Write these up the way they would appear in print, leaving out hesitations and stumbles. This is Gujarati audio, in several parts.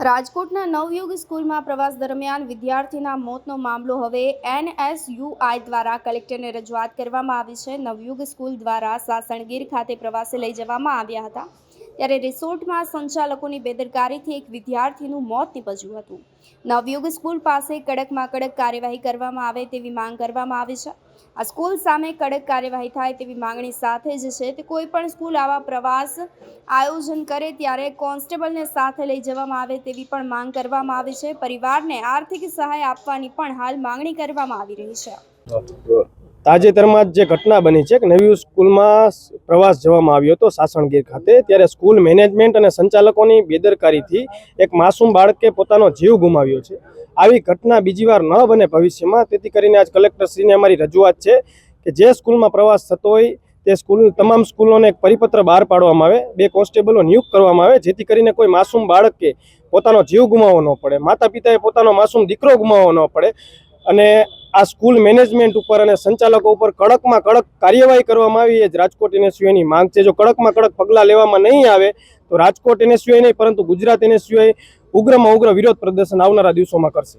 રાજકોટના નવયુગ સ્કૂલમાં પ્રવાસ દરમિયાન વિદ્યાર્થીના મોતનો મામલો હવે NSUI દ્વારા કલેક્ટરને રજૂઆત કરવામાં આવી છે। નવયુગ સ્કૂલ દ્વારા સાસણગીર ખાતે પ્રવાસે લઈ જવામાં આવ્યા હતા, ત્યારે રિસોર્ટમાં સંચાલકોની બેદરકારીથી એક વિદ્યાર્થીનું મોત નીપજ્યું હતું। નવયુગ સ્કૂલ પાસે કડકમાં કડક કાર્યવાહી કરવામાં આવે તેવી માંગ કરવામાં આવી છે। આ સ્કૂલ સામે કડક કાર્યવાહી થાય તેવી માંગણી સાથે જ છે તે કોઈ પણ સ્કૂલ આવા પ્રવાસ આયોજન કરે ત્યારે કોન્સ્ટેબલને સાથે લઈ જવામાં આવે તેવી પણ માંગ કરવામાં આવી છે। પરિવારને આર્થિક સહાય આપવાની પણ હાલ માંગણી કરવામાં આવી રહી છે। તાજેતરમાં જે ઘટના બની છે કે નવી સ્કૂલમાં પ્રવાસ જવામાં આવ્યો હતો સાસણગીર ખાતે, ત્યારે સ્કૂલ મેનેજમેન્ટ અને સંચાલકોની બેદરકારીથી એક માસૂમ બાળકે પોતાનો જીવ ગુમાવ્યો છે। આવી ઘટના બીજી વાર ન બને ભવિષ્યમાં, તેથી કરીને આજ કલેક્ટરશ્રીને અમારી રજૂઆત છે કે જે સ્કૂલમાં પ્રવાસ થતો હોય તે સ્કૂલ તમામ સ્કૂલોને એક પરિપત્ર બહાર પાડવામાં આવે, 2 કોન્સ્ટેબલો નિયુક્ત કરવામાં આવે, જેથી કરીને કોઈ માસૂમ બાળકે પોતાનો જીવ ગુમાવવો ન પડે, માતા પિતાએ પોતાનો માસૂમ દીકરો ગુમાવવો ન પડે। અને આ સ્કૂલ મેનેજમેન્ટ ઉપર અને સંચાલકો ઉપર કડકમાં કડક કાર્યવાહી કરવામાં આવી એ જ રાજકોટ NSUIની માંગ છે। જો કડકમાં કડક પગલાં લેવામાં નહીં આવે તો રાજકોટ NSUI નહીં પરંતુ ગુજરાત NSUI ઉગ્રમાં ઉગ્ર વિરોધ પ્રદર્શન આવનારા દિવસોમાં કરશે।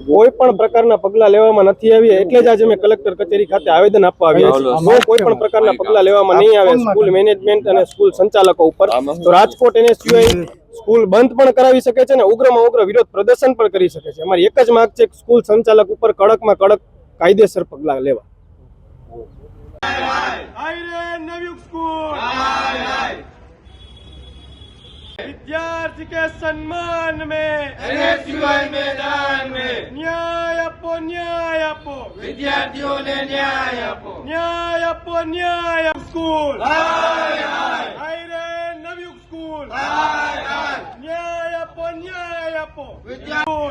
કોઈ પણ પ્રકારના પગલાં લેવામાં નથી આવ્યા, એટલે જ આજે અમે કલેક્ટર કચેરી ખાતે આવેદન આપવા આવ્યા છીએ। કોઈ પણ પ્રકારના પગલાં લેવામાં નહીં આવે સ્કૂલ મેનેજમેન્ટ અને સ્કૂલ સંચાલકો ઉપર, તો રાજકોટ NSUI સ્કૂલ બંધ પણ કરાવી શકે છે અને ઉગ્રમાં ઉગ્ર વિરોધ પ્રદર્શન પણ કરી શકે છે। અમારી એક જ માંગ છે કે સ્કૂલ સંચાલક ઉપર કડકમાં કડક કાયદેસર પગલાં લેવા। विद्यार्थी के सम्मान में NSUI मैदान में न्याय आपो विद्यार्थियों ने न्याय आपो स्कूल हाय रे नवयुग स्कूल न्याय आपो विद्यार्थियों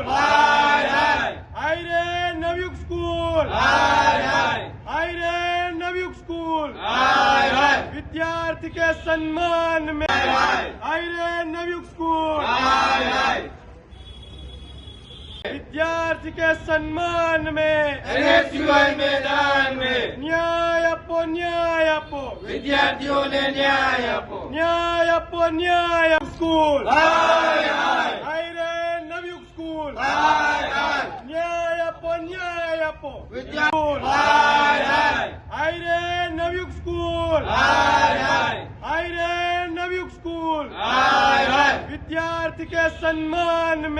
हाय रे नवयुग स्कूल हाय रे नवयुग स्कूल विद्यार्थी के सम्मान में हाय रे नवयुग स्कूल विद्यार्थी के सम्मान में NSUI मैदान में न्याय आपो विद्यार्थियों ने न्याय आपो स्कूल हाय रे नवयुग स्कूल न्याय आपो विद्यार्थियों हाय रे नवयुग स्कूल हाय रे नवयुग स्कूल विद्यार्थी के सम्मान में